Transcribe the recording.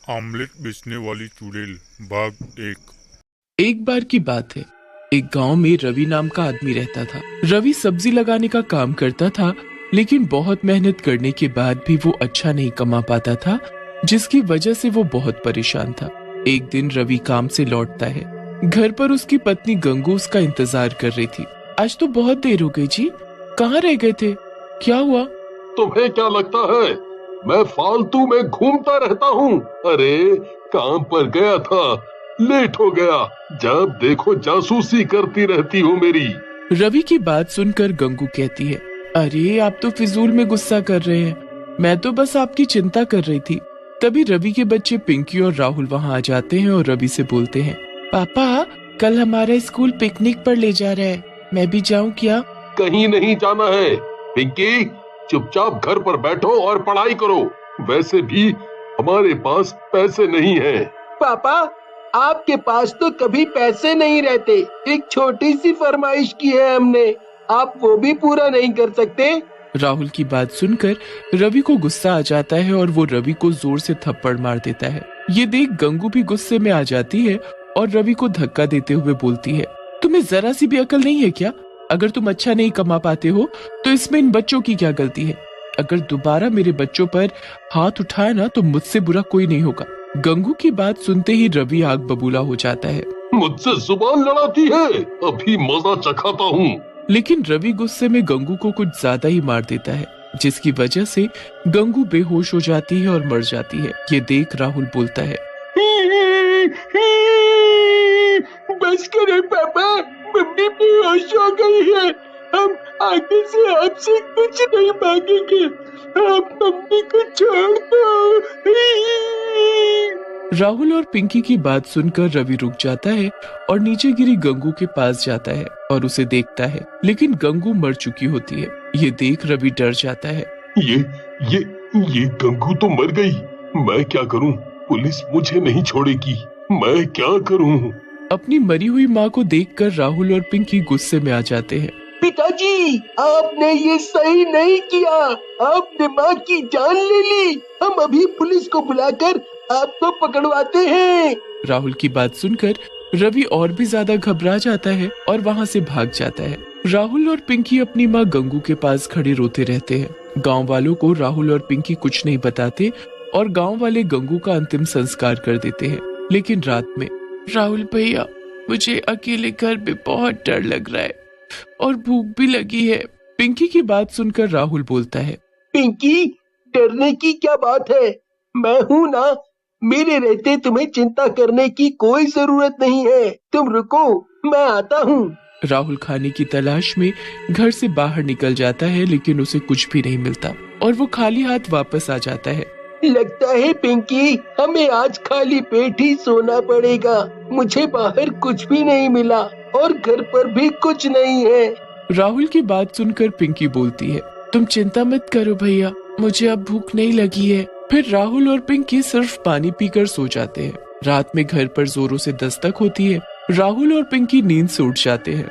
Omelette बेचने वाली चुड़ैल भाग एक। एक बार की बात है। एक गांव में रवि नाम का आदमी रहता था। रवि सब्जी लगाने का काम करता था, लेकिन बहुत मेहनत करने के बाद भी वो अच्छा नहीं कमा पाता था, जिसकी वजह से वो बहुत परेशान था। एक दिन रवि काम से लौटता है। घर पर उसकी पत्नी गंगू उसका इंतजार कर रही थी। आज तो बहुत देर हो गई जी, कहाँ रह गए थे? क्या हुआ? तुम्हें क्या लगता है मैं फालतू में घूमता रहता हूँ? अरे काम पर गया था, लेट हो गया। जब देखो जासूसी करती रहती हो मेरी। रवि की बात सुनकर गंगू कहती है, अरे आप तो फिजूल में गुस्सा कर रहे हैं, मैं तो बस आपकी चिंता कर रही थी। तभी रवि के बच्चे पिंकी और राहुल वहाँ आ जाते हैं और रवि से बोलते हैं, पापा कल हमारा स्कूल पिकनिक पर ले जा रहा है, मैं भी जाऊँ क्या? कहीं नहीं जाना है पिंकी, चुपचाप घर पर बैठो और पढ़ाई करो। वैसे भी हमारे पास पैसे नहीं हैं। पापा आपके पास तो कभी पैसे नहीं रहते। एक छोटी सी फरमाइश की है हमने, आप वो भी पूरा नहीं कर सकते? राहुल की बात सुनकर रवि को गुस्सा आ जाता है और वो रवि को जोर से थप्पड़ मार देता है। ये देख गंगू भी गुस्से में आ जाती है और रवि को धक्का देते हुए बोलती है, तुम्हें जरा सी भी अकल नहीं है क्या? अगर तुम अच्छा नहीं कमा पाते हो तो इसमें इन बच्चों की क्या गलती है? अगर दोबारा मेरे बच्चों पर हाथ उठाए ना तो मुझसे बुरा कोई नहीं होगा। गंगू की बात सुनते ही रवि आग बबूला हो जाता है। मुझसे जुबान लड़ाती है, अभी मजा चखाता हूँ। लेकिन रवि गुस्से में गंगू को कुछ ज्यादा ही मार देता है, जिसकी वजह से गंगू बेहोश हो जाती है और मर जाती है। ये देख राहुल बोलता है, बस करें पापा, मम्मी बेहोश हो गई है। हम आगे से आपसे कुछ नहीं मांगेंगे, आप मम्मी को छोड़ दो। राहुल और पिंकी की बात सुनकर रवि रुक जाता है और नीचे गिरी गंगू के पास जाता है और उसे देखता है, लेकिन गंगू मर चुकी होती है। ये देख रवि डर जाता है। ये गंगू तो मर गई, मैं क्या करूं? पुलिस मुझे नहीं छोड़ेगी, मैं क्या करूं? अपनी मरी हुई माँ को देखकर राहुल और पिंकी गुस्से में आ जाते हैं। पिताजी आपने ये सही नहीं किया, आपने माँ की जान ले ली। हम अभी पुलिस को बुलाकर आपको पकड़वाते हैं। राहुल की बात सुनकर रवि और भी ज्यादा घबरा जाता है और वहाँ से भाग जाता है। राहुल और पिंकी अपनी माँ गंगू के पास खड़े रोते रहते हैं। गांव वालों को राहुल और पिंकी कुछ नहीं बताते और गांव वाले गंगू का अंतिम संस्कार कर देते हैं। लेकिन रात में, राहुल भैया मुझे अकेले घर में बहुत डर लग रहा है और भूख भी लगी है। पिंकी की बात सुनकर राहुल बोलता है, पिंकी डरने की क्या बात है, मैं हूँ ना। मेरे रहते तुम्हें चिंता करने की कोई जरूरत नहीं है। तुम रुको, मैं आता हूँ। राहुल खाने की तलाश में घर से बाहर निकल जाता है, लेकिन उसे कुछ भी नहीं मिलता और वो खाली हाथ वापस आ जाता है। लगता है पिंकी हमें आज खाली पेट ही सोना पड़ेगा। मुझे बाहर कुछ भी नहीं मिला और घर पर भी कुछ नहीं है। राहुल की बात सुनकर पिंकी बोलती है, तुम चिंता मत करो भैया, मुझे अब भूख नहीं लगी है। फिर राहुल और पिंकी सिर्फ पानी पीकर सो जाते हैं। रात में घर पर जोरों से दस्तक होती है। राहुल और पिंकी नींद से उठ जाते हैं।